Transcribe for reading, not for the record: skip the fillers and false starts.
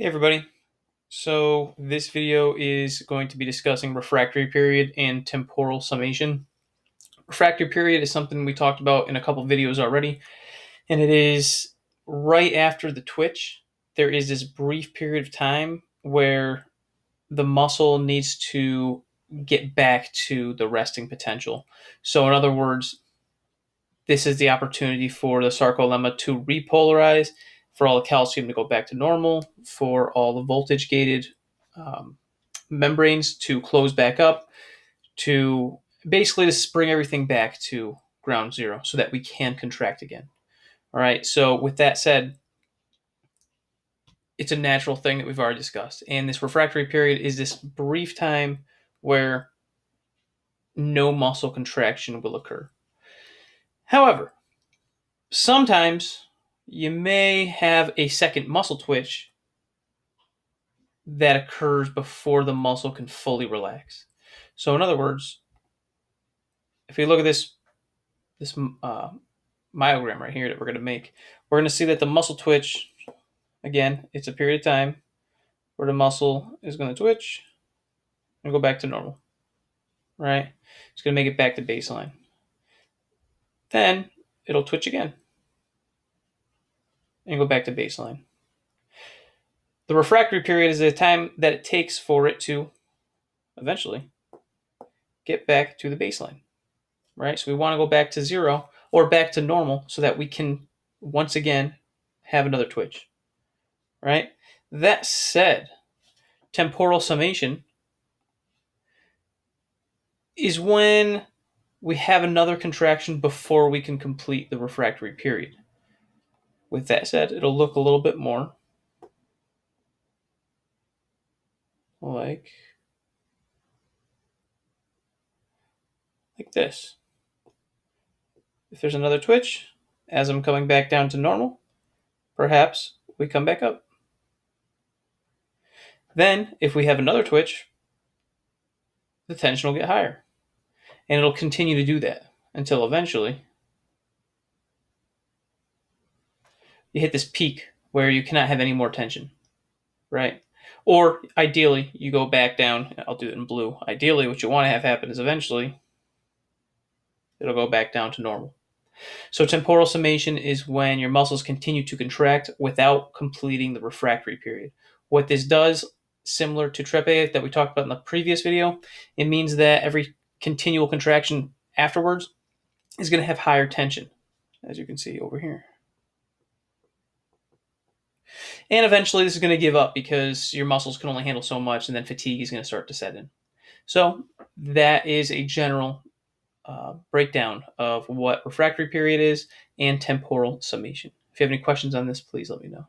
Hey everybody. So this video is going to be discussing refractory period and temporal summation. Refractory period is something we talked about in a couple videos already, and it is right after the twitch. There is this brief period of time where the muscle needs to get back to the resting potential. So in other words, this is the opportunity for the sarcolemma to repolarize, for all the calcium to go back to normal, for all the voltage gated um, membranes to close back up, to basically to bring everything back to ground zero so that we can contract again. All right. So with that said, it's a natural thing that we've already discussed. And this refractory period is this brief time where no muscle contraction will occur. However, sometimes you may have a second muscle twitch that occurs before the muscle can fully relax. So, in other words, if we look at this myogram right here that we're going to make, we're going to see that the muscle twitch, again, it's a period of time where the muscle is going to twitch and go back to normal, right? It's going to make it back to baseline. Then it'll twitch again and go back to baseline. The refractory period is the time that it takes for it to eventually get back to the baseline, right? So we want to go back to zero or back to normal so that we can once again have another twitch, right? That said, temporal summation is when we have another contraction before we can complete the refractory period. With that said, it'll look a little bit more like this. If there's another twitch, as I'm coming back down to normal, perhaps we come back up. Then, if we have another twitch, the tension will get higher. And it'll continue to do that until eventually you hit this peak where you cannot have any more tension, right? Or ideally, you go back down. I'll do it in blue. Ideally, what you want to have happen is eventually it'll go back down to normal. So temporal summation is when your muscles continue to contract without completing the refractory period. What this does, similar to trepe that we talked about in the previous video, it means that every continual contraction afterwards is going to have higher tension, as you can see over here. And eventually this is going to give up because your muscles can only handle so much, and then fatigue is going to start to set in. So that is a general breakdown of what refractory period is and temporal summation. If you have any questions on this, please let me know.